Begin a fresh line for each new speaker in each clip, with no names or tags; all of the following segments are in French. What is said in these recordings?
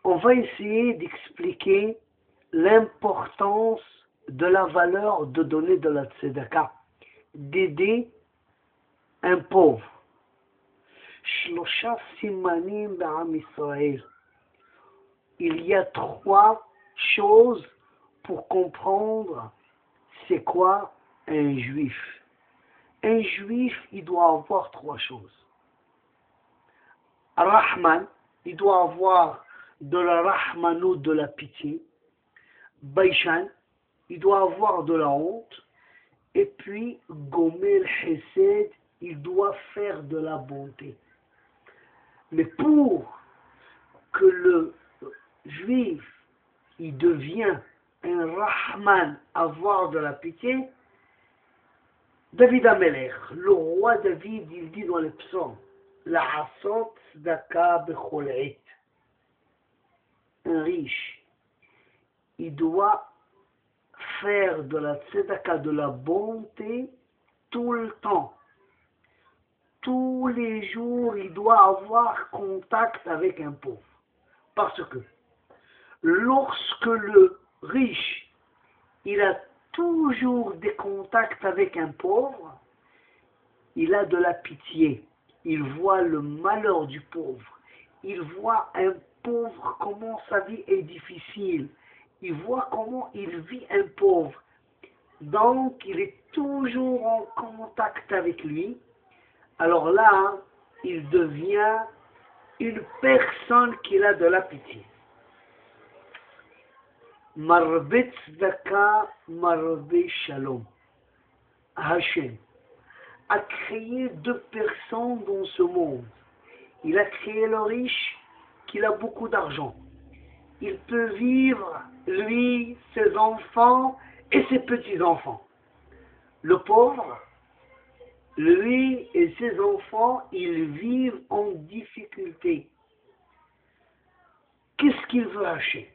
On va essayer d'expliquer l'importance de la valeur de donner de la tzedaka, d'aider un pauvre. Shlosha simanim ba'am Israël. Il y a 3 choses pour comprendre c'est quoi un juif. Un juif, il doit avoir 3 choses. Rahman, il doit avoir de la rahmanou, de la pitié. Baishan, il doit avoir de la honte. Et puis, Gomel Hesed, il doit faire de la bonté. Mais pour que le juif, il devient un Rahman, avoir de la pitié, David Amelech, le roi David, il dit dans les psaumes, la asot tzedaka bechol. Un riche, il doit faire de la tzedaka, de la bonté, tout le temps. Tous les jours, il doit avoir contact avec un pauvre. Parce que lorsque le riche, il a toujours des contacts avec un pauvre, il a de la pitié. Il voit le malheur du pauvre. Il voit un pauvre, comment sa vie est difficile. Il voit comment il vit un pauvre. Donc, il est toujours en contact avec lui. Alors là, il devient une personne qui a de la pitié. Marbe tzedaka, marbe shalom. Hachem a créé 2 personnes dans ce monde. Il a créé le riche qui a beaucoup d'argent. Il peut vivre, lui, ses enfants et ses petits-enfants. Le pauvre, lui et ses enfants, ils vivent en difficulté. Qu'est-ce qu'il veut Hachem?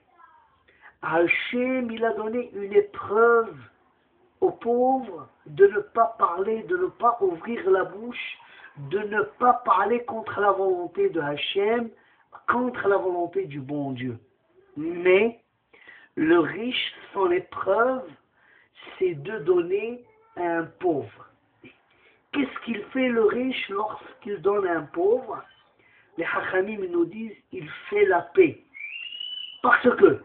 Hachem, il a donné une épreuve aux pauvres de ne pas parler, de ne pas ouvrir la bouche, de ne pas parler contre la volonté de Hachem, contre la volonté du bon Dieu. Mais le riche, son épreuve, c'est de donner à un pauvre. Qu'est-ce qu'il fait le riche lorsqu'il donne à un pauvre? Les Hachamim nous disent, il fait la paix. Parce que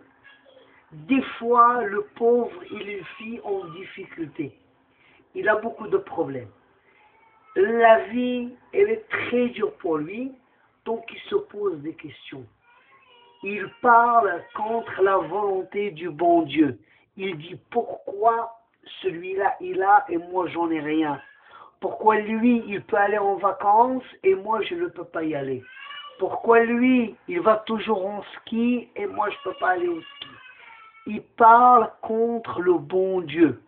des fois, le pauvre, il vit en difficulté. Il a beaucoup de problèmes. La vie, elle est très dure pour lui, donc il se pose des questions. Il parle contre la volonté du bon Dieu. Il dit pourquoi celui-là il a et moi j'en ai rien. Pourquoi lui il peut aller en vacances et moi je ne peux pas y aller. Pourquoi lui il va toujours en ski et moi je ne peux pas aller au ski. Il parle contre le bon Dieu.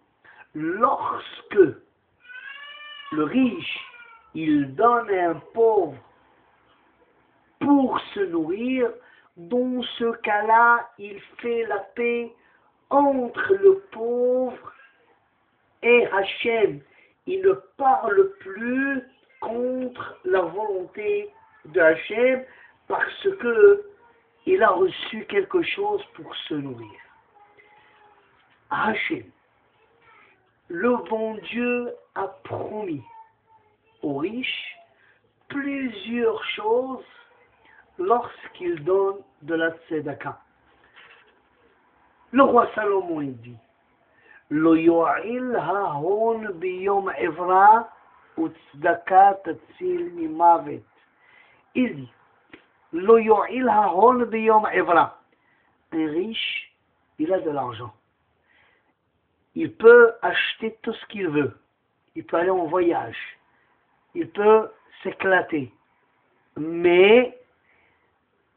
Lorsque le riche il donne à un pauvre pour se nourrir, dans ce cas-là, il fait la paix entre le pauvre et Hachem. Il ne parle plus contre la volonté de Hachem parce que il a reçu quelque chose pour se nourrir. Hachem, le bon Dieu a promis aux riches plusieurs choses lorsqu'il donne de la tzedaka. Le roi Salomon il dit Lo yo'il ha'hon biyom evra u'tzedaka tatzil mimavet. Il dit Lo yo'il ha'hon biyom evra. Un riche, il a de l'argent. Il peut acheter tout ce qu'il veut. Il peut aller en voyage. Il peut s'éclater. Mais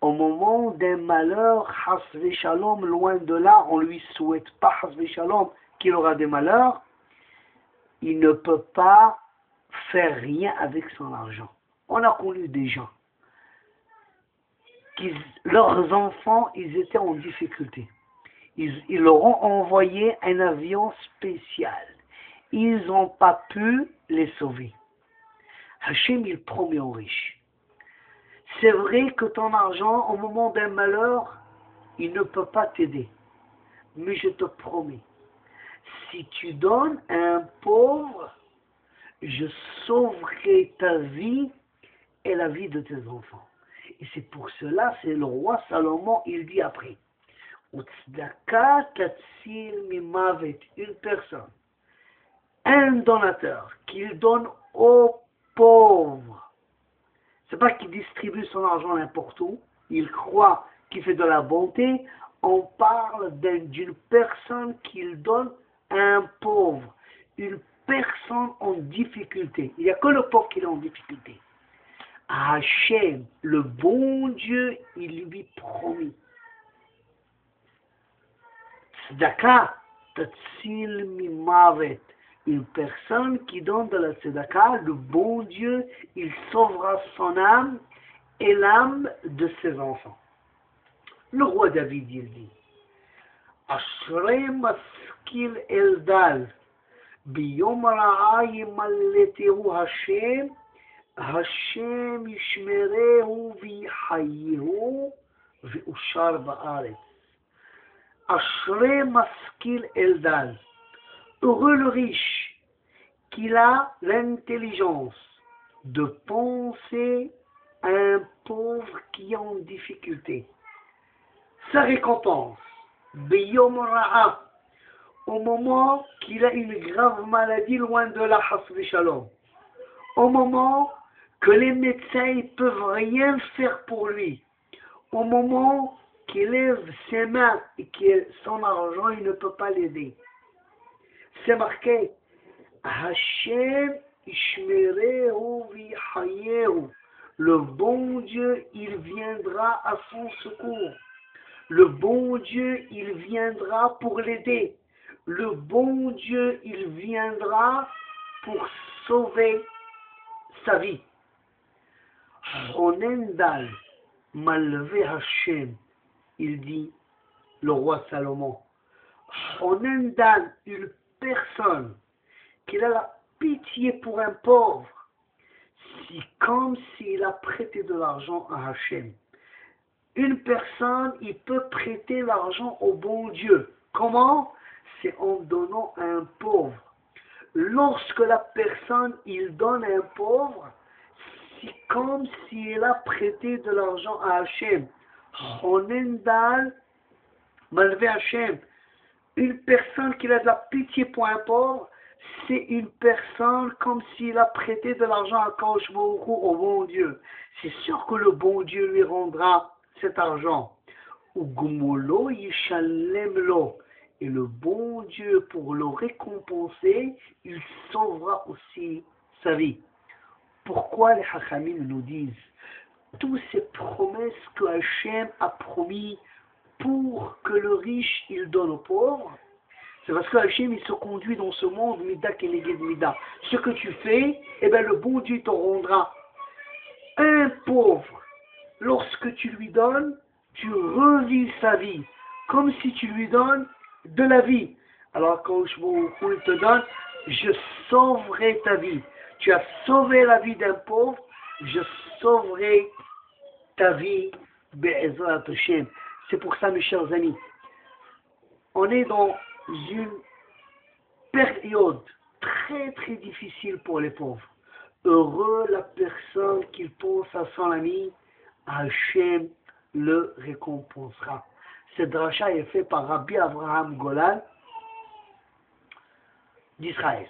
au moment d'un malheur, Hasve Shalom, loin de là, on ne lui souhaite pas Hasve Shalom qu'il aura des malheurs, il ne peut pas faire rien avec son argent. On a connu des gens qui, leurs enfants, ils étaient en difficulté. Ils leur ont envoyé un avion spécial. Ils n'ont pas pu les sauver. Hachem, il promet aux riches. C'est vrai que ton argent, au moment d'un malheur, il ne peut pas t'aider. Mais je te promets, si tu donnes à un pauvre, je sauverai ta vie et la vie de tes enfants. Et c'est pour cela, c'est le roi Salomon, il dit après, Utsdaka tatsil mimavet, une personne, un donateur, qu'il donne aux pauvres. C'est pas qu'il distribue son argent n'importe où, il croit qu'il fait de la bonté, on parle d'une personne qu'il donne à un pauvre, une personne en difficulté. Il n'y a que le pauvre qui est en difficulté. Hachem, le bon Dieu, il lui promet. Tzedaka, tatsil mimavet. Une personne qui donne de la tzedaka, le bon Dieu, il sauvera son âme et l'âme de ses enfants. Le roi David, il dit, Ashrei maskil eldal, biyom ra'a yimalletehu Hashem, Hashem yishmerehu vihayehu ve'ushar ba'aretz. Ashrei maskil eldal. Heureux le riche, qu'il a l'intelligence de penser à un pauvre qui est en difficulté. Sa récompense, Biyom Ra'a, au moment qu'il a une grave maladie loin de la Hasbi Shalom, au moment que les médecins ne peuvent rien faire pour lui, au moment qu'il lève ses mains et que son argent, il ne peut pas l'aider. C'est marqué, Hashem ishmerehu vihayehu. Le bon Dieu, il viendra à son secours. Le bon Dieu, il viendra pour l'aider. Le bon Dieu, il viendra pour sauver sa vie. Onendal malvé Hashem, il dit le roi Salomon. Onendal, une personne qui a la pitié pour un pauvre, c'est comme s'il a prêté de l'argent à Hachem. Une personne, il peut prêter l'argent au bon Dieu. Comment? C'est en donnant à un pauvre. Lorsque la personne, il donne à un pauvre, c'est comme s'il a prêté de l'argent à Hachem. Honendal, malvé Hachem. Une personne qui a de la pitié pour un pauvre, c'est une personne comme s'il a prêté de l'argent à Kadosh Baruch Hu, au bon Dieu. C'est sûr que le bon Dieu lui rendra cet argent. Ugumolo yishalemlo. Et le bon Dieu, pour le récompenser, il sauvera aussi sa vie. Pourquoi les Hachamim nous disent toutes ces promesses que Hachem a promis pour que le riche, il donne aux pauvres? C'est parce que Hachem, il se conduit dans ce monde, Mida Keneged Mida. Ce que tu fais, eh bien, le bon Dieu te rendra. Un pauvre, lorsque tu lui donnes, tu revis sa vie, comme si tu lui donnes de la vie. Alors quand il te donne, je sauverai ta vie. Tu as sauvé la vie d'un pauvre, je sauverai ta vie, Be'ezrat Hashem. C'est pour ça, mes chers amis, on est dans une période très très difficile pour les pauvres. Heureux la personne qui pense à son ami, Hachem le récompensera. Cette dracha est faite par Rabbi Avraham Golan d'Israël.